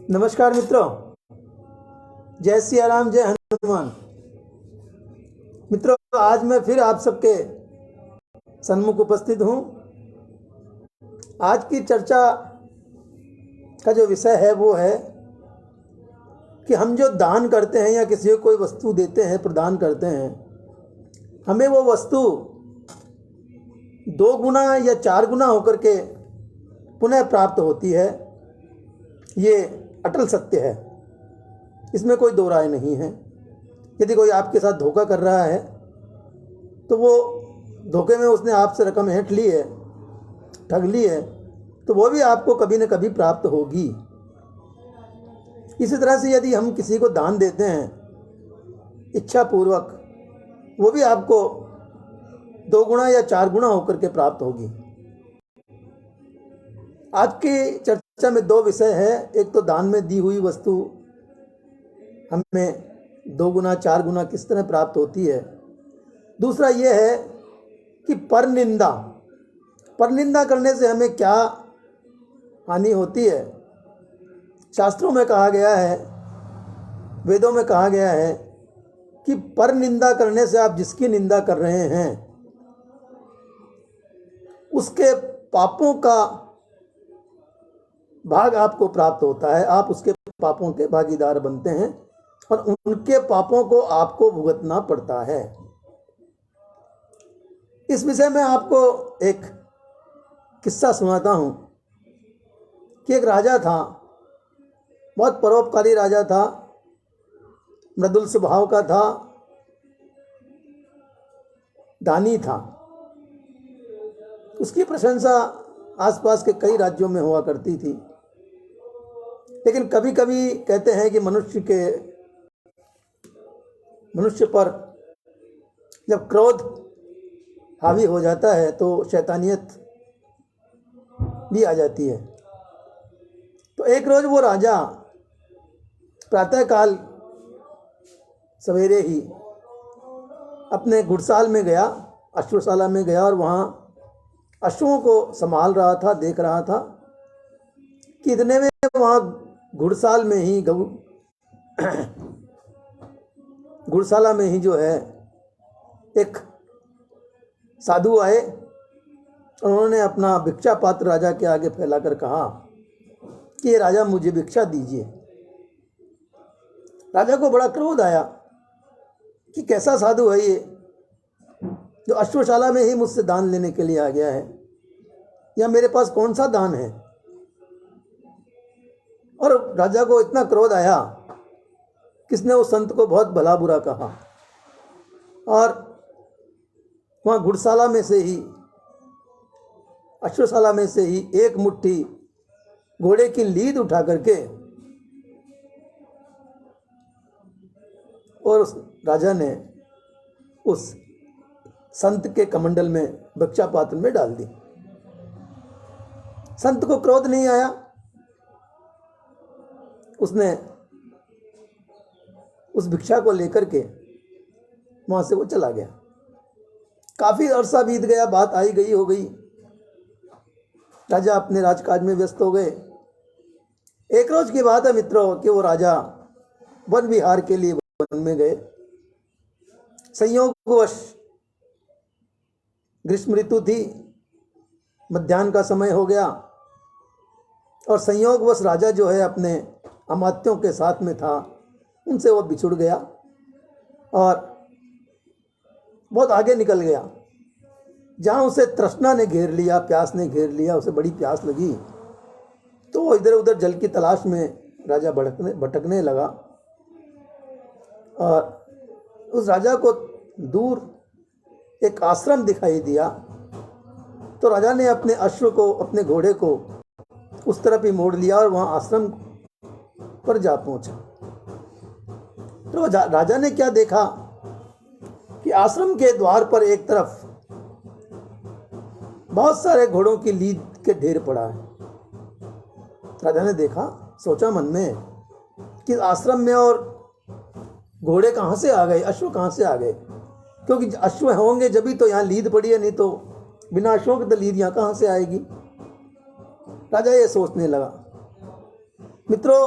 नमस्कार मित्रों, जय सिया राम, जय हनुमान। मित्रों, आज मैं फिर आप सबके सन्मुख उपस्थित हूँ। आज की चर्चा का जो विषय है वो है कि हम जो दान करते हैं या किसी को कोई वस्तु देते हैं, प्रदान करते हैं, हमें वो वस्तु 2 गुना या 4 गुना होकर के पुनः प्राप्त होती है। ये अटल सत्य है, इसमें कोई दो राय नहीं है। यदि कोई आपके साथ धोखा कर रहा है तो वो धोखे में उसने आपसे रकम ऐंठ ली है, ठग ली है, तो वो भी आपको कभी न कभी प्राप्त होगी। इसी तरह से यदि हम किसी को दान देते हैं इच्छापूर्वक, वो भी आपको 2 गुना या 4 गुना होकर के प्राप्त होगी। आज की चर्चा में 2 विषय है। एक तो दान में दी हुई वस्तु हमें 2 गुना 4 गुना किस तरह प्राप्त होती है। दूसरा ये है कि परनिंदा करने से हमें क्या हानि होती है। शास्त्रों में कहा गया है, वेदों में कहा गया है कि परनिंदा करने से आप जिसकी निंदा कर रहे हैं उसके पापों का भाग आपको प्राप्त होता है। आप उसके पापों के भागीदार बनते हैं और उनके पापों को आपको भुगतना पड़ता है। इस विषय में आपको एक किस्सा सुनाता हूँ कि एक राजा था, बहुत परोपकारी राजा था, मृदुल स्वभाव का था, दानी था। उसकी प्रशंसा आसपास के कई राज्यों में हुआ करती थी। लेकिन कभी कभी कहते हैं कि मनुष्य पर जब क्रोध हावी हो जाता है तो शैतानियत भी आ जाती है। तो एक रोज वो राजा प्रातःकाल सवेरे ही अपने घुड़साल में गया, अश्वशाला में गया और वहाँ अश्वों को संभाल रहा था, देख रहा था कि इतने में वहाँ घुड़साला में ही जो है एक साधु आए। उन्होंने अपना भिक्षा पात्र राजा के आगे फैलाकर कहा कि ये राजा मुझे भिक्षा दीजिए। राजा को बड़ा क्रोध आया कि कैसा साधु है ये जो अश्वशाला में ही मुझसे दान लेने के लिए आ गया है, या मेरे पास कौन सा दान है। और राजा को इतना क्रोध आया, किसने उस संत को बहुत भला बुरा कहा और वहाँ घुड़शाला में से ही, अश्वशाला में से ही एक मुट्ठी घोड़े की लीद उठा करके और उस राजा ने उस संत के कमंडल में, भिक्षा पात्र में डाल दी। संत को क्रोध नहीं आया, उसने उस भिक्षा को लेकर के वहां से वो चला गया। काफी अरसा बीत गया, बात आई गई हो गई, राजा अपने राजकाज में व्यस्त हो गए। एक रोज की बात है मित्रों कि वो राजा वन विहार के लिए वन में गए। संयोगवश ग्रीष्म ऋतु थी, मध्याह्न का समय हो गया और संयोगवश राजा जो है अपने अमात्यों के साथ में था, उनसे वो बिछुड़ गया और बहुत आगे निकल गया। जहाँ उसे तृष्णा ने घेर लिया, प्यास ने घेर लिया, उसे बड़ी प्यास लगी, तो वो इधर उधर जल की तलाश में राजा भटकने लगा। और उस राजा को दूर एक आश्रम दिखाई दिया, तो राजा ने अपने अश्व को, अपने घोड़े को उस तरफ ही मोड़ लिया और वहाँ आश्रम पर जा पहुँचा। तो राजा ने क्या देखा कि आश्रम के द्वार पर एक तरफ बहुत सारे घोड़ों की लीद के ढेर पड़ा है। राजा ने देखा, सोचा मन में कि आश्रम में और घोड़े कहाँ से आ गए, अश्व कहाँ से आ गए, क्योंकि अश्व होंगे जब भी तो यहाँ लीद पड़ी है, नहीं तो बिना अश्वों के तो लीद यहाँ कहाँ से आएगी। राजा ये सोचने लगा। मित्रों,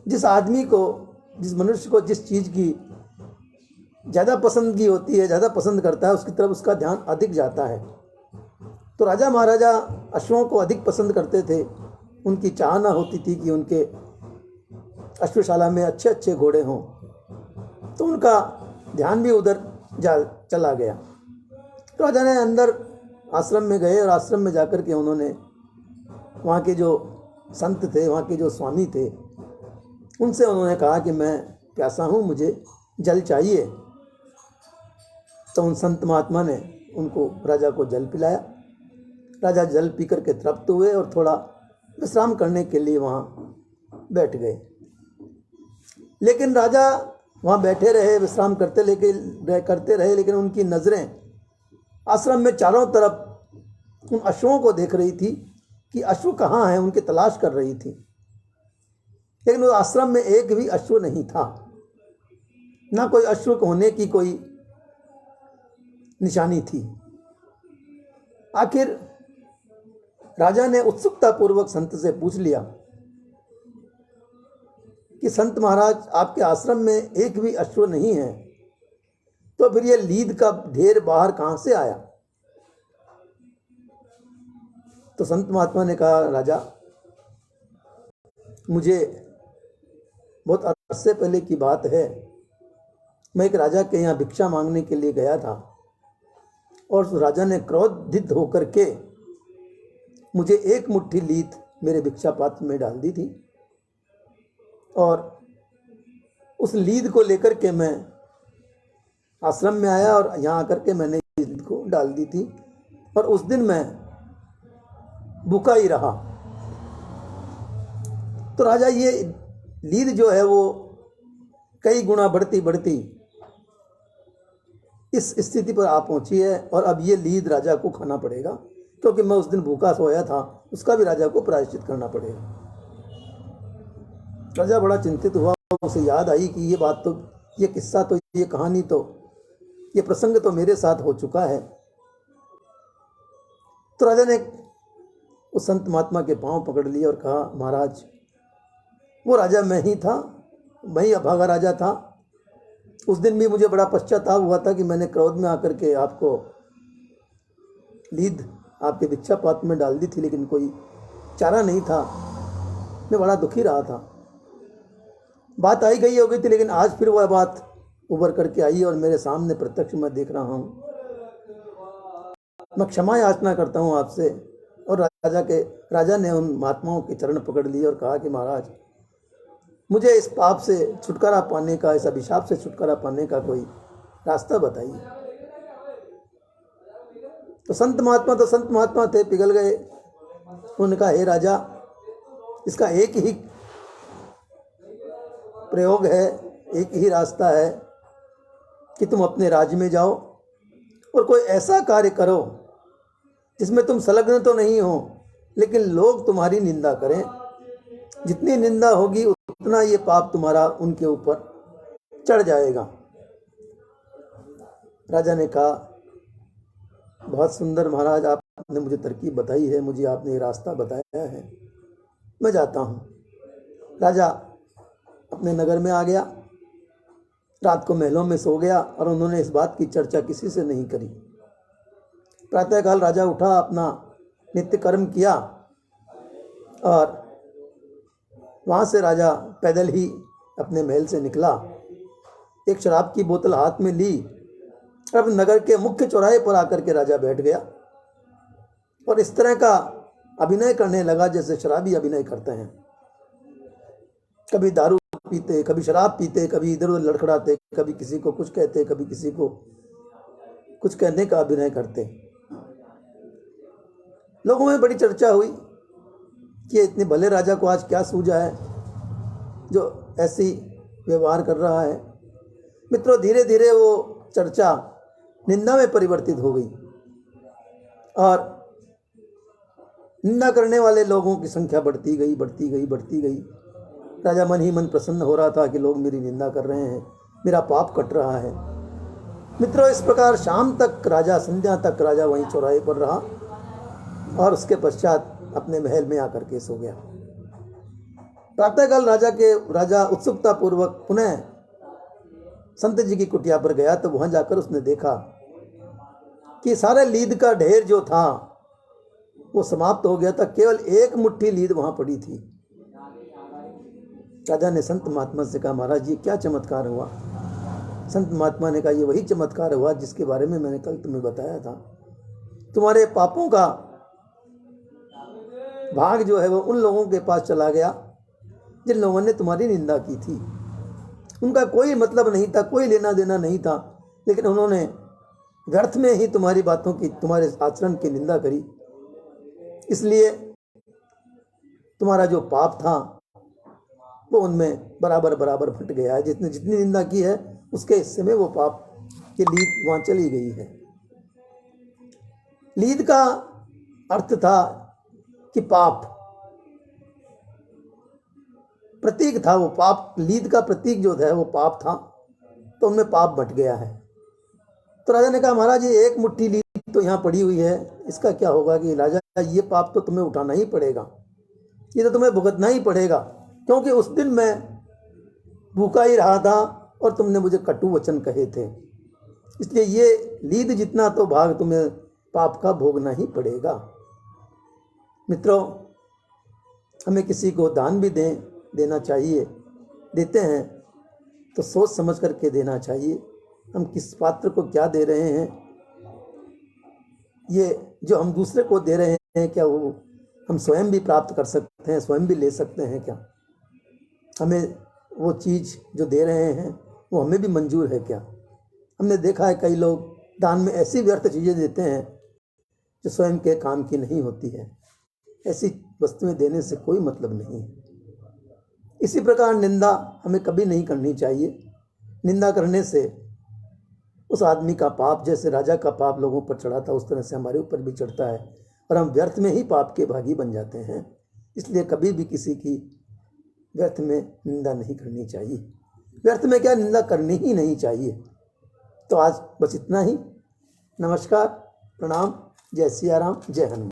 जिस आदमी को, जिस मनुष्य को जिस चीज़ की ज़्यादा पसंदगी होती है, ज़्यादा पसंद करता है, उसकी तरफ उसका ध्यान अधिक जाता है। तो राजा महाराजा अश्वों को अधिक पसंद करते थे। उनकी चाहना होती थी कि उनके अश्वशाला में अच्छे अच्छे घोड़े हों, तो उनका ध्यान भी उधर चला गया। तो राजा ने अंदर आश्रम में गए और आश्रम में जाकर के उन्होंने वहाँ के जो संत थे, वहाँ के जो स्वामी थे, उनसे उन्होंने कहा कि मैं प्यासा हूँ, मुझे जल चाहिए। तो उन संत महात्मा ने उनको राजा को जल पिलाया। राजा जल पी करके तृप्त हुए और थोड़ा विश्राम करने के लिए वहाँ बैठ गए। लेकिन राजा वहाँ बैठे रहे, विश्राम करते रहे, लेकिन उनकी नज़रें आश्रम में चारों तरफ उन अश्वों को देख रही थी कि अश्व कहाँ हैं, उनकी तलाश कर रही थी। लेकिन उस आश्रम में एक भी अश्व नहीं था, ना कोई अश्व होने की कोई निशानी थी। आखिर राजा ने उत्सुकतापूर्वक संत से पूछ लिया कि संत महाराज, आपके आश्रम में एक भी अश्व नहीं है, तो फिर ये लीद का ढेर बाहर कहाँ से आया? तो संत महात्मा ने कहा, राजा, मुझे बहुत अरसे पहले की बात है, मैं एक राजा के यहाँ भिक्षा मांगने के लिए गया था और उस राजा ने क्रोधित होकर के मुझे एक मुट्ठी लीद मेरे भिक्षा पात्र में डाल दी थी, और उस लीद को लेकर के मैं आश्रम में आया और यहाँ आकर के मैंने लीद को डाल दी थी, और उस दिन मैं भूखा ही रहा। तो राजा, ये लीद जो है वो कई गुना बढ़ती बढ़ती इस स्थिति पर आ पहुंची है, और अब ये लीद राजा को खाना पड़ेगा, क्योंकि मैं उस दिन भूखा सोया था, उसका भी राजा को प्रायश्चित करना पड़ेगा। राजा बड़ा चिंतित हुआ। उसे याद आई कि ये बात तो, ये किस्सा तो, ये कहानी तो, ये प्रसंग तो मेरे साथ हो चुका है। तो राजा ने उस संत महात्मा के पांव पकड़ लिए और कहा, महाराज, वो राजा मैं ही था, मैं ही अभागा राजा था। उस दिन भी मुझे बड़ा पश्चाताप हुआ था कि मैंने क्रोध में आकर के आपको लीद आपके भिक्षा पात्र में डाल दी थी, लेकिन कोई चारा नहीं था, मैं बड़ा दुखी रहा था। बात आई गई हो गई थी, लेकिन आज फिर वह बात उभर करके आई और मेरे सामने प्रत्यक्ष मैं देख रहा हूँ। मैं क्षमा याचना करता हूँ आपसे। और राजा ने उन महात्माओं के चरण पकड़ लिए और कहा कि महाराज, मुझे इस पाप से छुटकारा पाने का, इस अभिशाप से छुटकारा पाने का कोई रास्ता बताइए। तो संत महात्मा थे, पिघल गए। उन्होंने कहा, हे राजा, इसका एक ही प्रयोग है, एक ही रास्ता है कि तुम अपने राज्य में जाओ और कोई ऐसा कार्य करो जिसमें तुम संलग्न तो नहीं हो, लेकिन लोग तुम्हारी निंदा करें। जितनी निंदा होगी उतना ये पाप तुम्हारा उनके ऊपर चढ़ जाएगा। राजा ने कहा, बहुत सुंदर महाराज, आपने मुझे तरकीब बताई है, मुझे आपने ये रास्ता बताया है, मैं जाता हूँ। राजा अपने नगर में आ गया, रात को महलों में सो गया और उन्होंने इस बात की चर्चा किसी से नहीं करी। प्रातःकाल राजा उठा, अपना नित्य कर्म किया और वहाँ से राजा पैदल ही अपने महल से निकला। एक शराब की बोतल हाथ में ली और अब नगर के मुख्य चौराहे पर आकर के राजा बैठ गया और इस तरह का अभिनय करने लगा जैसे शराबी अभिनय करते हैं। कभी दारू पीते, कभी शराब पीते, कभी इधर उधर लड़खड़ाते, कभी किसी को कुछ कहते, कभी किसी को कुछ कहने का अभिनय करते। लोगों में बड़ी चर्चा हुई कि इतने भले राजा को आज क्या सूझा है जो ऐसी व्यवहार कर रहा है। मित्रों, धीरे धीरे वो चर्चा निंदा में परिवर्तित हो गई और निंदा करने वाले लोगों की संख्या बढ़ती गई। राजा मन ही मन प्रसन्न हो रहा था कि लोग मेरी निंदा कर रहे हैं, मेरा पाप कट रहा है। मित्रों, इस प्रकार शाम तक राजा, संध्या तक राजा वहीं चौराहे पर रहा और उसके पश्चात अपने महल में आकर के सो गया। प्रातःकाल राजा उत्सुकता पूर्वक पुनः संत जी की कुटिया पर गया तो वहां जाकर उसने देखा कि सारे लीद का ढेर जो था वो समाप्त हो गया था। केवल एक मुट्ठी लीद वहां पड़ी थी। राजा ने संत महात्मा से कहा, महाराज जी क्या चमत्कार हुआ? संत महात्मा ने कहा, ये वही चमत्कार हुआ जिसके बारे में मैंने कल तुम्हें बताया था। तुम्हारे पापों का भाग जो है वो उन लोगों के पास चला गया जिन लोगों ने तुम्हारी निंदा की थी। उनका कोई मतलब नहीं था, कोई लेना देना नहीं था, लेकिन उन्होंने व्यर्थ में ही तुम्हारी बातों की, तुम्हारे आचरण की निंदा करी। इसलिए तुम्हारा जो पाप था वो उनमें बराबर बराबर फट गया है। जितने जितनी निंदा की है उसके हिस्से में वो पाप की लीद वहां चली गई है। लीद का अर्थ था कि पाप, प्रतीक था वो पाप। लीद का प्रतीक जो था वो पाप था, तो उनमें पाप बट गया है। तो राजा ने कहा, महाराज ये एक मुट्ठी लीद तो यहाँ पड़ी हुई है, इसका क्या होगा? कि राजा ये पाप तो तुम्हें उठाना ही पड़ेगा, ये तो तुम्हें भुगतना ही पड़ेगा, क्योंकि उस दिन मैं भूखा ही रहा था और तुमने मुझे कटु वचन कहे थे। इसलिए ये लीद जितना तो भाग तुम्हें पाप का भोगना ही पड़ेगा। मित्रों, हमें किसी को दान भी देना चाहिए, देते हैं तो सोच समझ करके देना चाहिए। हम किस पात्र को क्या दे रहे हैं, ये जो हम दूसरे को दे रहे हैं, क्या वो हम स्वयं भी प्राप्त कर सकते हैं, स्वयं भी ले सकते हैं क्या? हमें वो चीज़ जो दे रहे हैं वो हमें भी मंजूर है क्या? हमने देखा है कई लोग दान में ऐसी व्यर्थ चीज़ें देते हैं जो स्वयं के काम की नहीं होती है। ऐसी वस्तुएं देने से कोई मतलब नहीं है। इसी प्रकार निंदा हमें कभी नहीं करनी चाहिए। निंदा करने से उस आदमी का पाप, जैसे राजा का पाप लोगों पर चढ़ा था, उस तरह से हमारे ऊपर भी चढ़ता है और हम व्यर्थ में ही पाप के भागी बन जाते हैं। इसलिए कभी भी किसी की व्यर्थ में निंदा नहीं करनी चाहिए। व्यर्थ में क्या, निंदा करनी ही नहीं चाहिए। तो आज बस इतना ही। नमस्कार, प्रणाम, जय सिया राम, जय हनुमान।